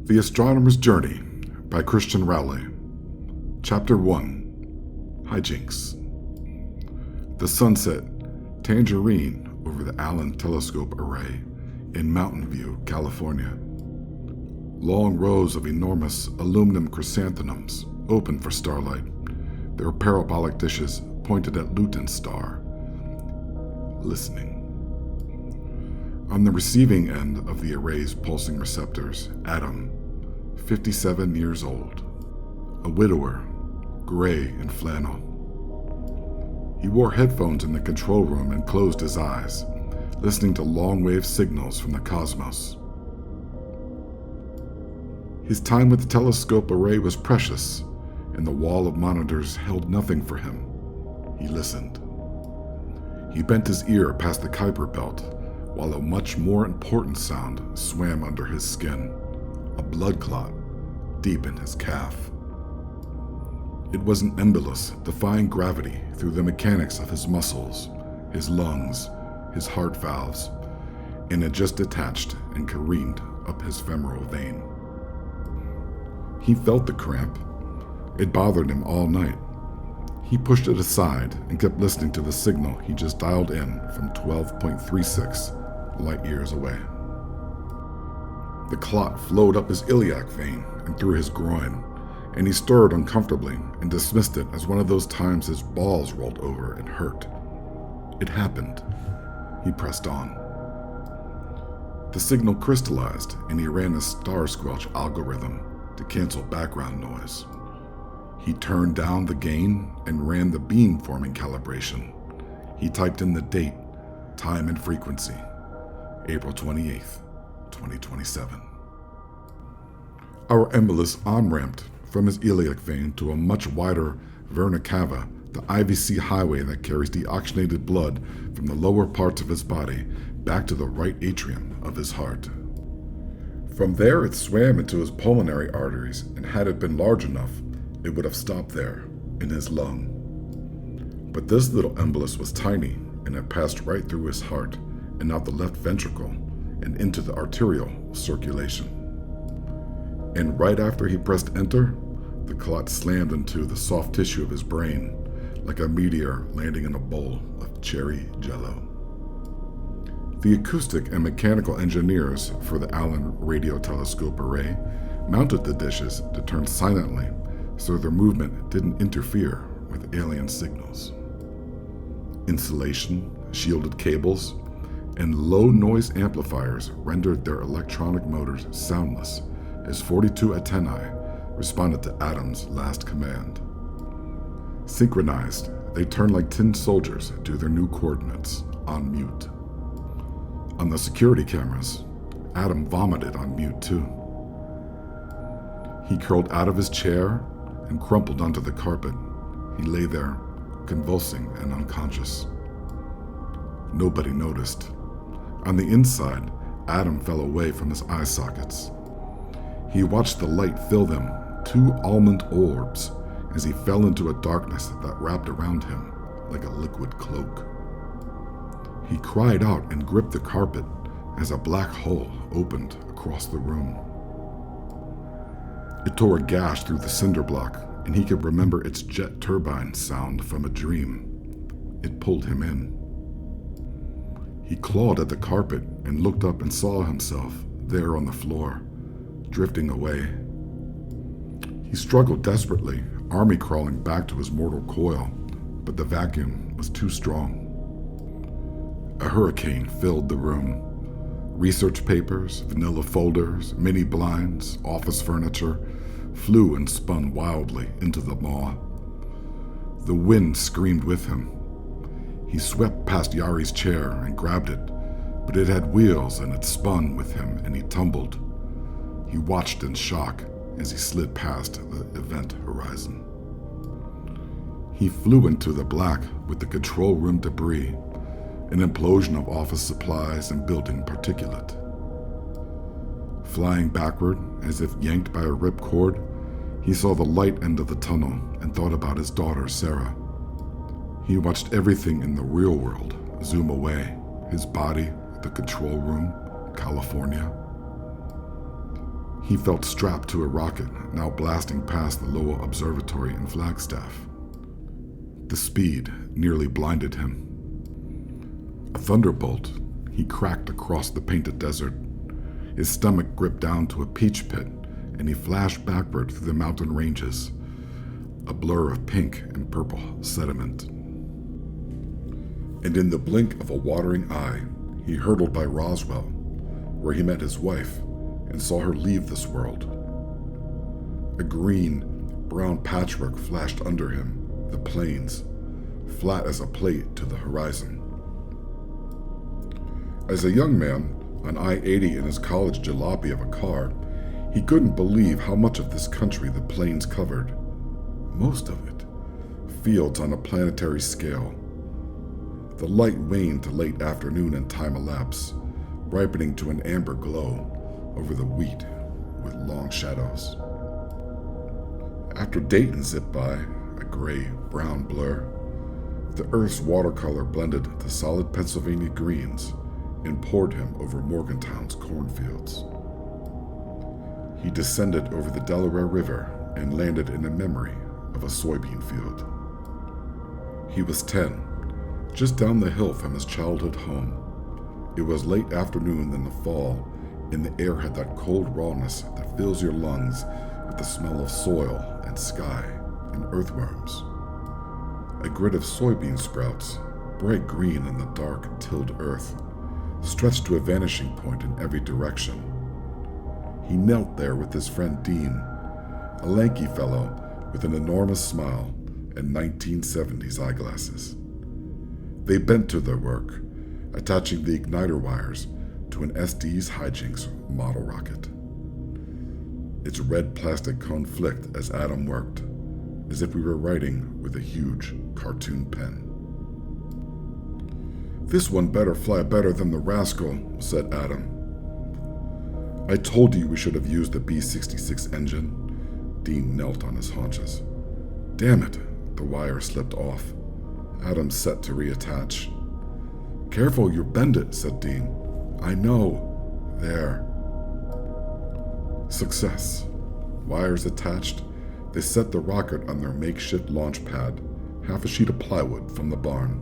The Astronomer's Journey by Christian Rowley. Chapter 1. Hijinks. The sunset, tangerine over the Allen Telescope Array in Mountain View, California. Long rows of enormous aluminum chrysanthemums open for starlight, their parabolic dishes pointed at Luton's star, listening. On the receiving end of the array's pulsing receptors, Adam, 57 years old, a widower, gray and flannel. He wore headphones in the control room and closed his eyes, listening to long-wave signals from the cosmos. His time with the telescope array was precious, and the wall of monitors held nothing for him. He listened. He bent his ear past the Kuiper belt, while a much more important sound swam under his skin, a blood clot deep in his calf. It was an embolus defying gravity through the mechanics of his muscles, his lungs, his heart valves, and it just detached and careened up his femoral vein. He felt the cramp. It bothered him all night. He pushed it aside and kept listening to the signal he just dialed in from 12.36 light years away. The clot flowed up his iliac vein and through his groin, and he stirred uncomfortably and dismissed it as one of those times his balls rolled over and hurt. It happened. He pressed on. The signal crystallized, and he ran a star squelch algorithm to cancel background noise. He turned down the gain and ran the beam-forming calibration. He typed in the date, time, and frequency. April 28th, 2027. Our embolus on-ramped from his iliac vein to a much wider vena cava, the IVC highway that carries deoxygenated blood from the lower parts of his body back to the right atrium of his heart. From there, it swam into his pulmonary arteries, and had it been large enough, it would have stopped there, in his lung. But this little embolus was tiny, and it passed right through his heart, and out the left ventricle, and into the arterial circulation. And right after he pressed enter, the clot slammed into the soft tissue of his brain, like a meteor landing in a bowl of cherry jello. The acoustic and mechanical engineers for the Allen Radio Telescope Array mounted the dishes to turn silently so their movement didn't interfere with alien signals. Insulation, shielded cables, and low-noise amplifiers rendered their electronic motors soundless as 42 antennae responded to Adam's last command. Synchronized, they turned like tin soldiers to their new coordinates, on mute. On the security cameras, Adam vomited on mute too. He curled out of his chair and crumpled onto the carpet. He lay there, convulsing and unconscious. Nobody noticed. On the inside, Adam fell away from his eye sockets. He watched the light fill them, two almond orbs, as he fell into a darkness that wrapped around him like a liquid cloak. He cried out and gripped the carpet as a black hole opened across the room. It tore a gash through the cinder block, and he could remember its jet turbine sound from a dream. It pulled him in. He clawed at the carpet and looked up and saw himself there on the floor, drifting away. He struggled desperately, army crawling back to his mortal coil, but the vacuum was too strong. A hurricane filled the room. Research papers, vanilla folders, mini blinds, office furniture flew and spun wildly into the maw. The wind screamed with him. He swept past Yari's chair and grabbed it, but it had wheels and it spun with him and he tumbled. He watched in shock as he slid past the event horizon. He flew into the black with the control room debris, an implosion of office supplies and building particulate. Flying backward, as if yanked by a ripcord, he saw the light end of the tunnel and thought about his daughter, Sarah. He watched everything in the real world zoom away, his body, the control room, California. He felt strapped to a rocket, now blasting past the Loa Observatory in Flagstaff. The speed nearly blinded him. A thunderbolt, he cracked across the painted desert. His stomach gripped down to a peach pit, and he flashed backward through the mountain ranges, a blur of pink and purple sediment. And in the blink of a watering eye, he hurtled by Roswell, where he met his wife and saw her leave this world. A green-brown patchwork flashed under him, the plains, flat as a plate to the horizon. As a young man, on I-80 in his college jalopy of a car, he couldn't believe how much of this country the plains covered. Most of it. Fields on a planetary scale. The light waned to late afternoon and time elapse, ripening to an amber glow over the wheat with long shadows. After Dayton zipped by, a gray-brown blur, the Earth's watercolor blended to solid Pennsylvania greens and poured him over Morgantown's cornfields. He descended over the Delaware River and landed in a memory of a soybean field. He was 10, just down the hill from his childhood home. It was late afternoon in the fall, and the air had that cold rawness that fills your lungs with the smell of soil and sky and earthworms. A grid of soybean sprouts, bright green in the dark, tilled earth, stretched to a vanishing point in every direction. He knelt there with his friend Dean, a lanky fellow with an enormous smile and 1970s eyeglasses. They bent to their work, attaching the igniter wires to an SD's hijinks model rocket. Its red plastic cone flicked as Adam worked, as if we were writing with a huge cartoon pen. "This one better fly better than the rascal," said Adam. "I told you we should have used the B-66 engine." Dean knelt on his haunches. "Damn it," the wire slipped off. Adam set to reattach. "Careful, you'll bend it," said Dean. "I know. There." Success. Wires attached, they set the rocket on their makeshift launch pad, half a sheet of plywood from the barn.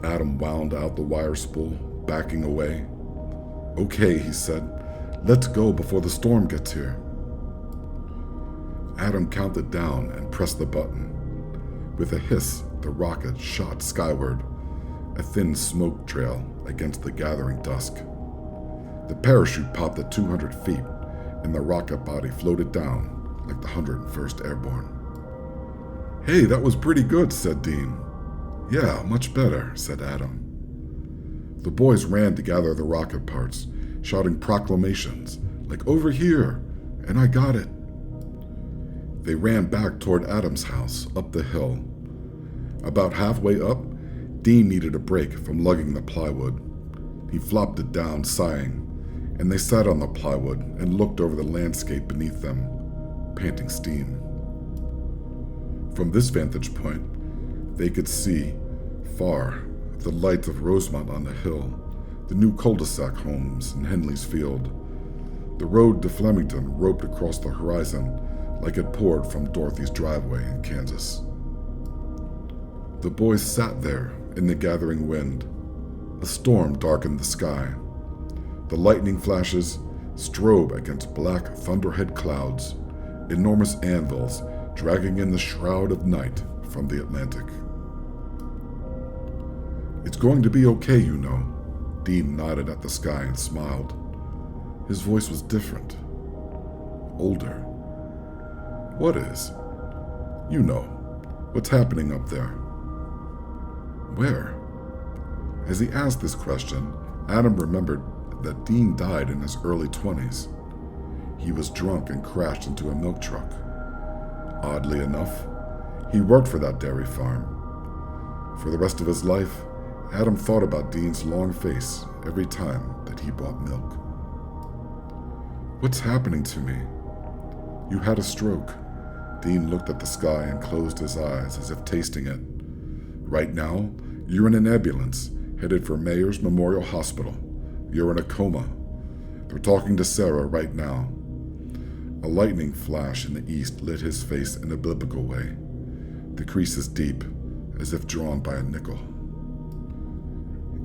Adam wound out the wire spool, backing away. "Okay," he said. "Let's go before the storm gets here." Adam counted down and pressed the button. With a hiss, the rocket shot skyward, a thin smoke trail against the gathering dusk. The parachute popped at 200 feet, and the rocket body floated down like the 101st Airborne. "Hey, that was pretty good," said Dean. "Yeah, much better," said Adam. The boys ran to gather the rocket parts, shouting proclamations like, "Over here," and "I got it." They ran back toward Adam's house, up the hill. About halfway up, Dean needed a break from lugging the plywood. He flopped it down, sighing, and they sat on the plywood and looked over the landscape beneath them, panting steam. From this vantage point, they could see, far, the lights of Rosemont on the hill, the new cul-de-sac homes in Henley's Field, the road to Flemington roped across the horizon like it poured from Dorothy's driveway in Kansas. The boys sat there in the gathering wind. A storm darkened the sky. The lightning flashes strove against black thunderhead clouds, enormous anvils dragging in the shroud of night from the Atlantic. "It's going to be okay, you know." Dean nodded at the sky and smiled. His voice was different. Older. "What is?" "You know. What's happening up there?" "Where?" As he asked this question, Adam remembered that Dean died in his early 20s. He was drunk and crashed into a milk truck. Oddly enough, he worked for that dairy farm. For the rest of his life, Adam thought about Dean's long face every time that he bought milk. "What's happening to me?" "You had a stroke." Dean looked at the sky and closed his eyes as if tasting it. "Right now, you're in an ambulance headed for Mayor's Memorial Hospital. You're in a coma. They're talking to Sarah right now. A lightning flash in the east lit his face in a biblical way, the creases deep, as if drawn by a nickel.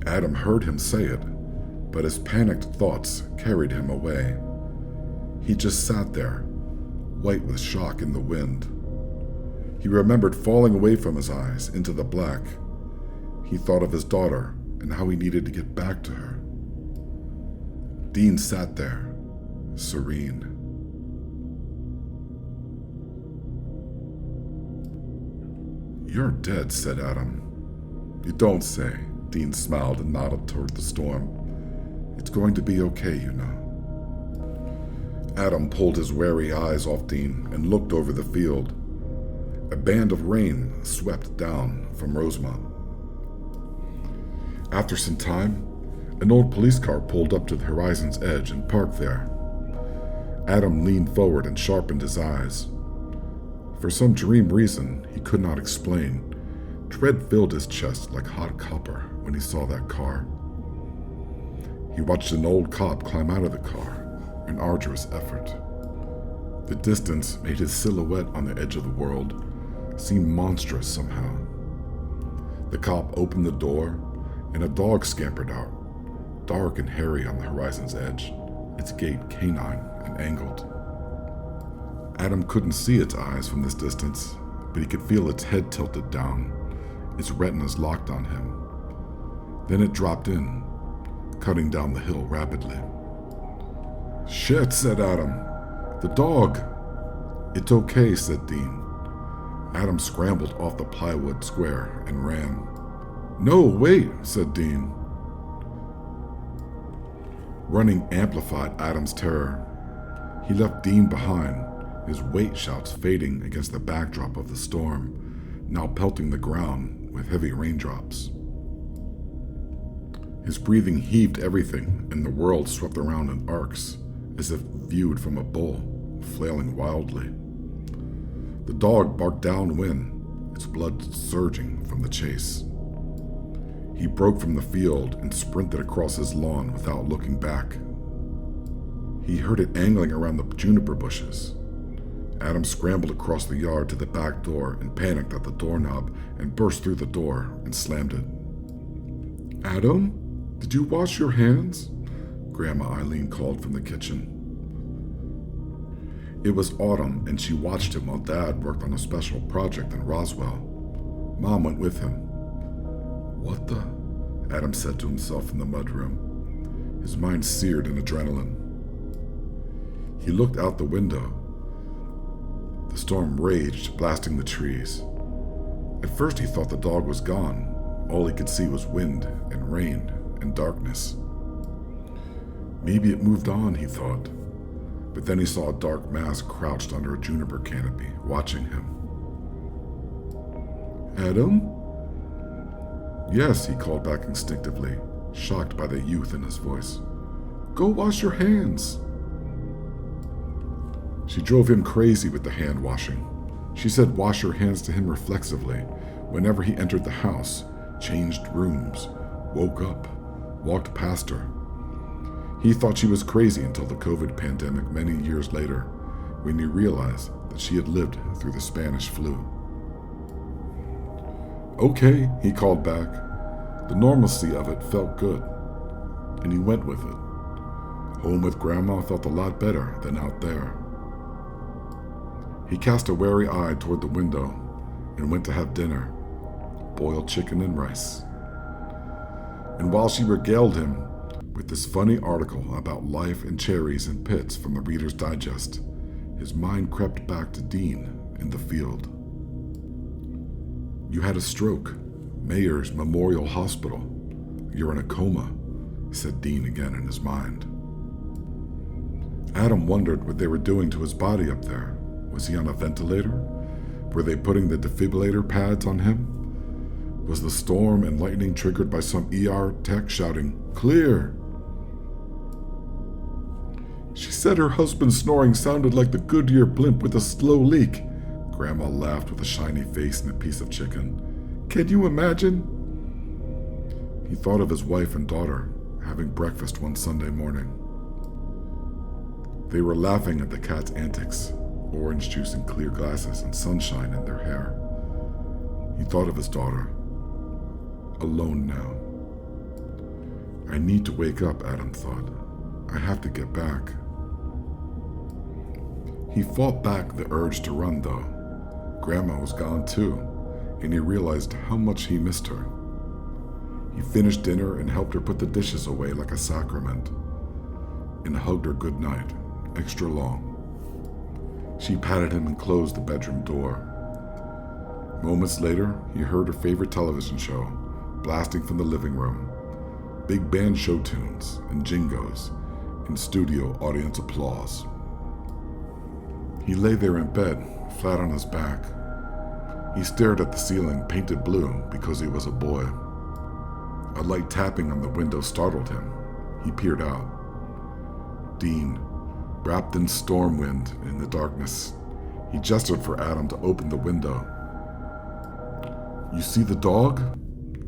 Adam heard him say it, but his panicked thoughts carried him away. He just sat there, white with shock in the wind. He remembered falling away from his eyes into the black. He thought of his daughter and how he needed to get back to her. Dean sat there, serene. "You're dead," said Adam. "You don't say." Dean smiled and nodded toward the storm. "It's going to be okay, you know." Adam pulled his wary eyes off Dean and looked over the field. A band of rain swept down from Rosemont. After some time, an old police car pulled up to the horizon's edge and parked there. Adam leaned forward and sharpened his eyes. For some dream reason he could not explain, dread filled his chest like hot copper when he saw that car. He watched an old cop climb out of the car, an arduous effort. The distance made his silhouette on the edge of the world seem monstrous somehow. The cop opened the door, and a dog scampered out, dark and hairy on the horizon's edge, its gait canine and angled. Adam couldn't see its eyes from this distance, but he could feel its head tilted down, its retinas locked on him. Then it dropped in, cutting down the hill rapidly. "Shit," said Adam. "The dog." "It's okay," said Dean. Adam scrambled off the plywood square and ran. "No, wait," said Dean. Running amplified Adam's terror. He left Dean behind, his wait shouts fading against the backdrop of the storm, now pelting the ground with heavy raindrops. His breathing heaved everything, and the world swept around in arcs, as if viewed from a bull, flailing wildly. The dog barked downwind, its blood surging from the chase. He broke from the field and sprinted across his lawn without looking back. He heard it angling around the juniper bushes. Adam scrambled across the yard to the back door and panicked at the doorknob and burst through the door and slammed it. "Adam, did you wash your hands?" Grandma Eileen called from the kitchen. It was autumn, and she watched him while Dad worked on a special project in Roswell. Mom went with him. "What the?" Adam said to himself in the mudroom, his mind seared in adrenaline. He looked out the window. The storm raged, blasting the trees. At first he thought the dog was gone. All he could see was wind and rain and darkness. Maybe it moved on, he thought. But then he saw a dark mass crouched under a juniper canopy, watching him. "Adam?" "Yes," he called back instinctively, shocked by the youth in his voice. "Go wash your hands." She drove him crazy with the hand washing. She said wash your hands to him reflexively whenever he entered the house, changed rooms, woke up, walked past her. He thought she was crazy until the COVID pandemic many years later, when he realized that she had lived through the Spanish flu. "Okay," he called back. The normalcy of it felt good, and he went with it. Home with Grandma felt a lot better than out there. He cast a wary eye toward the window and went to have dinner, boiled chicken and rice. And while she regaled him with this funny article about life and cherries and pits from the Reader's Digest, his mind crept back to Dean in the field. "You had a stroke. Mayor's Memorial Hospital. You're in a coma," said Dean again in his mind. Adam wondered what they were doing to his body up there. Was he on a ventilator? Were they putting the defibrillator pads on him? Was the storm and lightning triggered by some ER tech shouting, "Clear"? "She said her husband's snoring sounded like the Goodyear blimp with a slow leak." Grandma laughed with a shiny face and a piece of chicken. "Can you imagine?" He thought of his wife and daughter having breakfast one Sunday morning. They were laughing at the cat's antics, orange juice in clear glasses and sunshine in their hair. He thought of his daughter. Alone now. I need to wake up, Adam thought. I have to get back. He fought back the urge to run, though. Grandma was gone too, and he realized how much he missed her. He finished dinner and helped her put the dishes away like a sacrament, and hugged her goodnight, extra long. She patted him and closed the bedroom door. Moments later, he heard her favorite television show, blasting from the living room. Big band show tunes and jingos, and studio audience applause. He lay there in bed, flat on his back. He stared at the ceiling, painted blue because he was a boy. A light tapping on the window startled him. He peered out. Dean, wrapped in storm wind in the darkness. He gestured for Adam to open the window. You see the dog?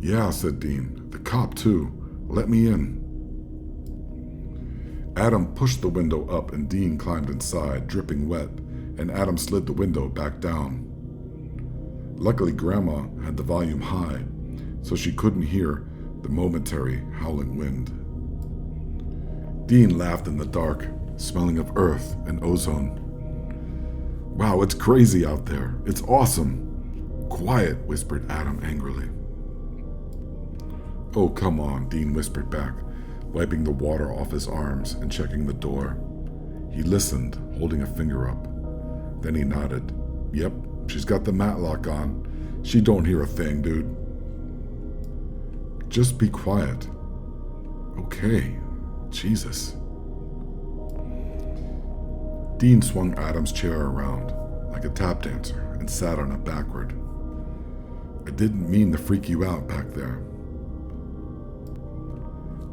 Yeah, said Dean. The cop, too. Let me in. Adam pushed the window up and Dean climbed inside, dripping wet, and Adam slid the window back down. Luckily, Grandma had the volume high, so she couldn't hear the momentary howling wind. Dean laughed in the dark, smelling of earth and ozone. Wow, it's crazy out there. It's awesome. Quiet, whispered Adam angrily. Oh, come on, Dean whispered back, wiping the water off his arms and checking the door. He listened, holding a finger up. Then he nodded. Yep, she's got the matlock on. She don't hear a thing, dude. Just be quiet. Okay. Jesus. Dean swung Adam's chair around like a tap dancer and sat on it backward. I didn't mean to freak you out back there.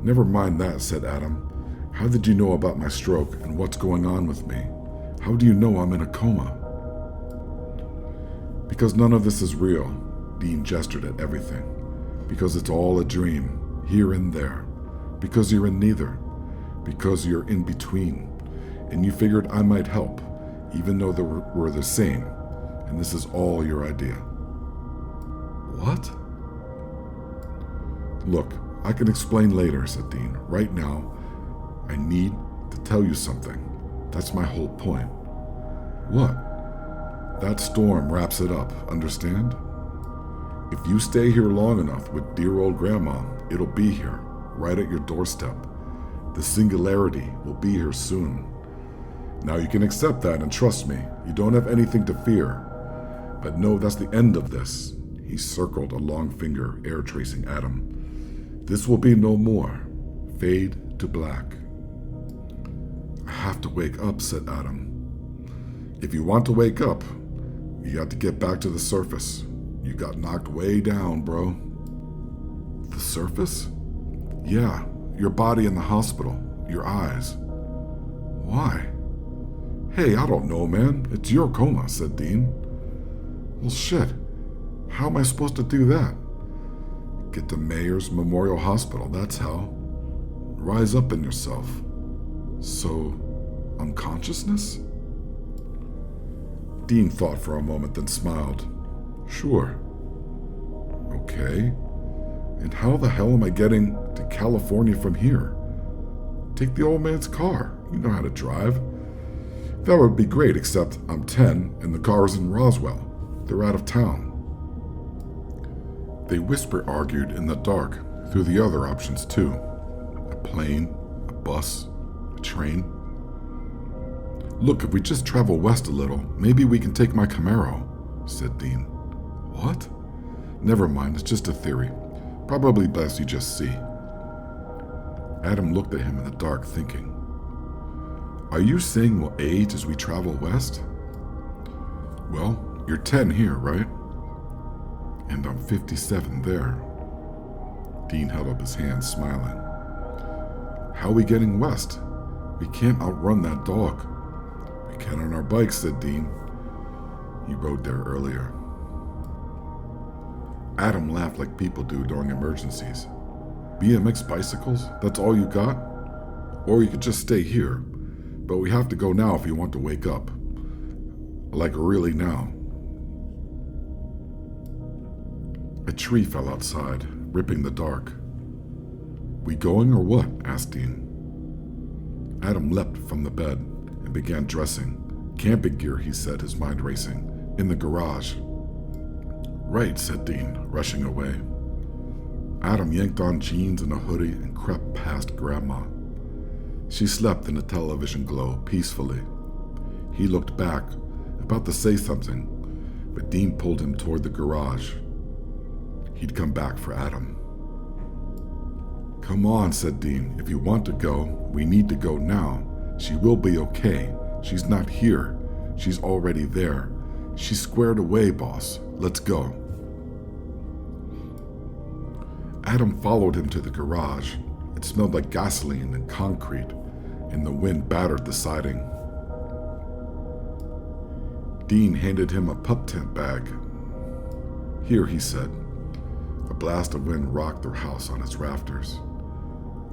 Never mind that, said Adam. How did you know about my stroke and what's going on with me? How do you know I'm in a coma? Because none of this is real, Dean gestured at everything. Because it's all a dream, here and there. Because you're in neither. Because you're in between. And you figured I might help, even though we're the same. And this is all your idea. What? Look, I can explain later, said Dean. Right now, I need to tell you something. That's my whole point. What? That storm wraps it up, understand? If you stay here long enough with dear old Grandma, it'll be here, right at your doorstep. The singularity will be here soon. Now you can accept that and trust me, you don't have anything to fear. But no, that's the end of this. He circled a long finger, air tracing Adam. This will be no more. Fade to black. I have to wake up, said Adam. If you want to wake up, you got to get back to the surface. You got knocked way down, bro. The surface? Yeah, your body in the hospital, your eyes. Why? Hey, I don't know, man. It's your coma, said Dean. Well, shit. How am I supposed to do that? Get to Mayor's Memorial Hospital, that's how. Rise up in yourself. So, unconsciousness? Dean thought for a moment, then smiled. Sure. Okay. And how the hell am I getting to California from here? Take the old man's car. You know how to drive. That would be great, except I'm 10 and the car is in Roswell. They're out of town. They whisper-argued in the dark through the other options too. A plane, a bus, a train. Look, if we just travel west a little, maybe we can take my Camaro, said Dean. What? Never mind, it's just a theory. Probably best you just see. Adam looked at him in the dark, thinking. Are you saying we'll age as we travel west? Well, you're 10 here, right? And I'm 57 there. Dean held up his hand, smiling. How are we getting west? We can't outrun that dog. We can on our bikes, said Dean. He rode there earlier. Adam laughed like people do during emergencies. BMX bicycles? That's all you got? Or you could just stay here. But we have to go now if you want to wake up. Like really now. A tree fell outside, ripping the dark. We going or what? Asked Dean. Adam leapt from the bed and began dressing. Camping gear, he said, his mind racing. In the garage. Right, said Dean, rushing away. Adam yanked on jeans and a hoodie and crept past Grandma. She slept in the television glow peacefully. He looked back, about to say something, but Dean pulled him toward the garage. He'd come back for Adam. Come on, said Dean. If you want to go, we need to go now. She will be okay. She's not here. She's already there. She's squared away, boss. Let's go. Adam followed him to the garage. It smelled like gasoline and concrete, and the wind battered the siding. Dean handed him a pup tent bag. Here, he said. A blast of wind rocked their house on its rafters.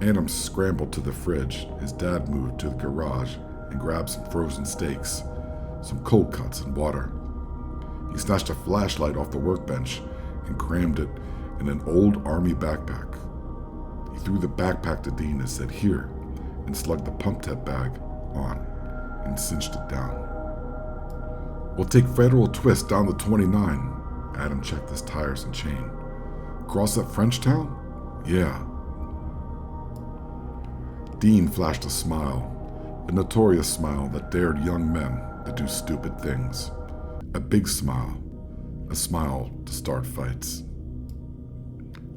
Adam scrambled to the fridge. His dad moved to the garage and grabbed some frozen steaks, some cold cuts, and water. He snatched a flashlight off the workbench and crammed it in an old army backpack. He threw the backpack to Dean and said, here, and slugged the pump tent bag on and cinched it down. We'll take Federal Twist down the 29. Adam checked his tires and chain. Across that French town? Yeah. Dean flashed a smile, a notorious smile that dared young men to do stupid things. A big smile, a smile to start fights.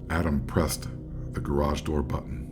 Adam pressed the garage door button.